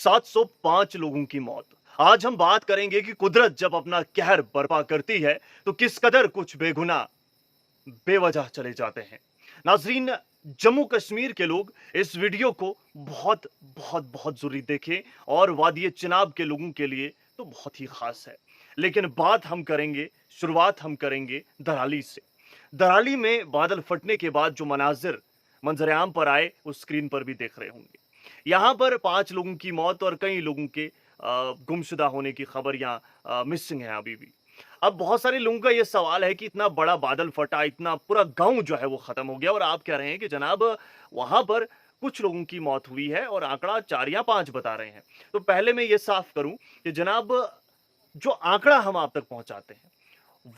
705 लोगों की मौत। आज हम बात करेंगे कि कुदरत जब अपना कहर बर्पा करती है तो किस कदर कुछ बेगुनाह बेवजह चले जाते हैं। नाजरीन, जम्मू कश्मीर के लोग इस वीडियो को बहुत बहुत बहुत जरूरी देखें और वादिय चिनाब के लोगों के लिए तो बहुत ही खास है। लेकिन बात हम करेंगे, शुरुआत हम करेंगे दराली से। दराली में बादल फटने के बाद जो मनाजिर मंजर आम पर आए उस स्क्रीन पर भी देख रहे होंगे। यहाँ पर 5 लोगों की मौत और कई लोगों के गुमशुदा होने की खबर यहाँ मिसिंग है अभी भी। अब बहुत सारे लोगों का ये सवाल है कि इतना बड़ा बादल फटा, इतना पूरा गाँव जो है वो खत्म हो गया और आप कह रहे हैं कि जनाब वहाँ पर कुछ लोगों की मौत हुई है और आंकड़ा 4 या 5 बता रहे हैं। तो पहले मैं ये साफ करूं कि जनाब जो आंकड़ा हम आप तक पहुंचाते हैं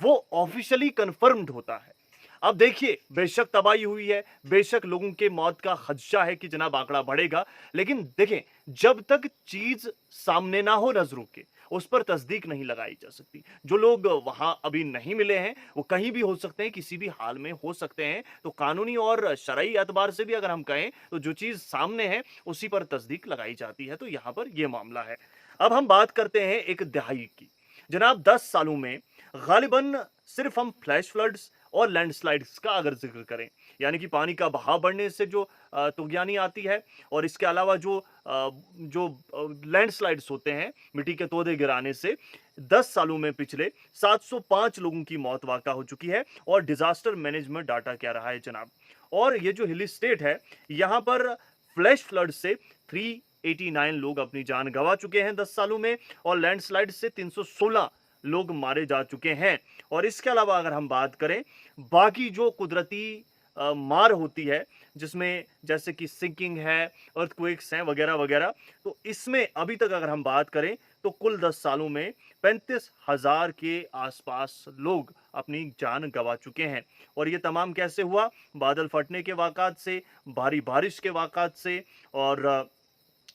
वो ऑफिशियली कंफर्म्ड होता है। अब देखिए, बेशक तबाही हुई है, बेशक लोगों के मौत का खदशा है कि जनाब आंकड़ा बढ़ेगा, लेकिन देखें, जब तक चीज सामने ना हो नजरों के उस पर तस्दीक नहीं लगाई जा सकती। जो लोग वहां अभी नहीं मिले हैं वो कहीं भी हो सकते हैं, किसी भी हाल में हो सकते हैं। तो कानूनी और शरई एतबार से भी अगर हम कहें तो जो चीज सामने है उसी पर तस्दीक लगाई जाती है। तो यहां पर यह मामला है। अब हम बात करते हैं एक दिहाई की। जनाब 10 सालों में गालिबन सिर्फ हम फ्लैश फ्लड्स और लैंडस्लाइड्स का अगर जिक्र करें, यानी कि पानी का बहाव बढ़ने से जो तुगयानी आती है और इसके अलावा जो लैंडस्लाइड्स होते हैं, मिट्टी के तोदे गिराने से 10 सालों में पिछले 705 लोगों की मौत वाक़ा हो चुकी है और डिजास्टर मैनेजमेंट डाटा कह रहा है जनाब। और ये जो हिली स्टेट है, यहाँ पर फ्लैश फ्लड से 389 लोग अपनी जान गंवा चुके हैं 10 सालों में और लैंडस्लाइड से 316 लोग मारे जा चुके हैं। और इसके अलावा अगर हम बात करें बाकी जो कुदरती मार होती है, जिसमें जैसे कि सिंकिंग है, अर्थक्वेक्स हैं वगैरह वगैरह, तो इसमें अभी तक अगर हम बात करें तो कुल 10 सालों में 35,000 के आसपास लोग अपनी जान गंवा चुके हैं। और ये तमाम कैसे हुआ? बादल फटने के वाक़ात से, भारी बारिश के वाक़ात से और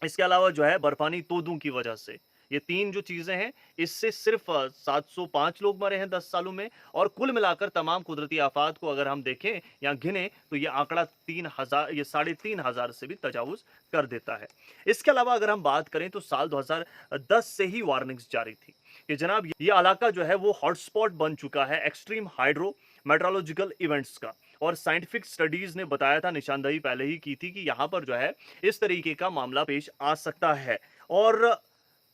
इसके अलावा जो है बर्फानी तोदों की वजह से। ये 3 जो चीज़ें हैं, इससे सिर्फ 705 लोग मरे हैं 10 सालों में और कुल मिलाकर तमाम कुदरती आफ़ात को अगर हम देखें या गिनें तो ये आंकड़ा 3000, ये 3,500 से भी तजावुज़ कर देता है। इसके अलावा अगर हम बात करें तो साल 2010 से ही वार्निंग्स जारी थी कि जनाब ये इलाका जो है वो हॉटस्पॉट बन चुका है एक्सट्रीम हाइड्रो मेट्रोलॉजिकल इवेंट्स का। और साइंटिफिक स्टडीज ने बताया था, निशानदेही पहले ही की थी कि यहाँ पर जो है इस तरीके का मामला पेश आ सकता है। और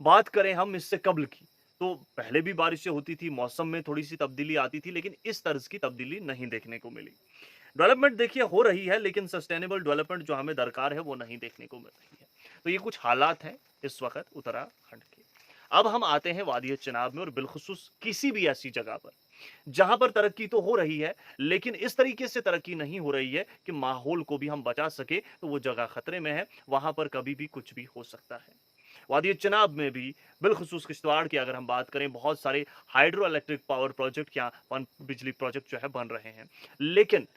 बात करें हम इससे कबल की, तो पहले भी बारिशें होती थी, मौसम में थोड़ी सी तब्दीली आती थी, लेकिन इस तर्ज की तब्दीली नहीं देखने को मिली। डेवलपमेंट देखिए हो रही है, लेकिन सस्टेनेबल डेवलपमेंट जो हमें दरकार है वो नहीं देखने को मिल रही है। तो ये कुछ हालात हैं इस वक्त उत्तराखंड के। अब हम आते हैं वादिय चिनाब में और बिलखुसूस किसी भी ऐसी जगह पर जहां पर तरक्की तो हो रही है, लेकिन इस तरीके से तरक्की नहीं हो रही है कि माहौल को भी हम बचा सके। तो वो जगह खतरे में है, वहां पर कभी भी कुछ भी हो सकता है। वादी चिनाब में भी बिलखुसूस किश्तवाड़ की अगर हम बात करें, बहुत सारे हाइड्रो इलेक्ट्रिक पावर प्रोजेक्ट या पन बिजली प्रोजेक्ट जो है बन रहे हैं, लेकिन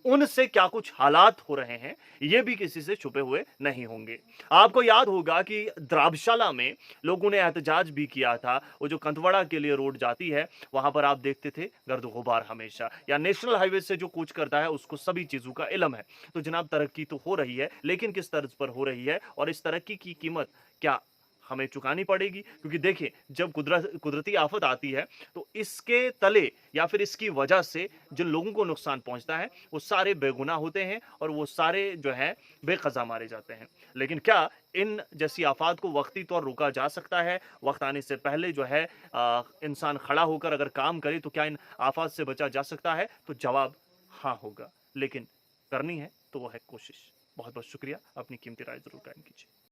उनसे क्या कुछ हालात हो रहे हैं ये भी किसी से छुपे हुए नहीं होंगे। आपको याद होगा कि द्राबशाला में लोगों ने एहतजाज भी किया था। वो जो कंतवड़ा के लिए रोड जाती है वहां पर आप देखते थे गर्द गुबार हमेशा, या नेशनल हाईवे से जो कूच करता है उसको सभी चीजों का इल्म है। तो जनाब तरक्की तो हो रही है, लेकिन किस तर्ज पर हो रही है और इस तरक्की की कीमत क्या हमें चुकानी पड़ेगी? क्योंकि देखिए, जब कुदरती आफत आती है तो इसके तले या फिर इसकी वजह से जिन लोगों को नुकसान पहुंचता है वो सारे बेगुनाह होते हैं और वो सारे जो है बेकजा मारे जाते हैं। लेकिन क्या इन जैसी आफात को वक्ती तौर रोका जा सकता है? वक्त आने से पहले जो है इंसान खड़ा होकर अगर काम करे तो क्या इन आफात से बचा जा सकता है? तो जवाब हाँ होगा, लेकिन करनी है तो वो है कोशिश। बहुत बहुत शुक्रिया, अपनी कीमती राय जरूर कायम कीजिए।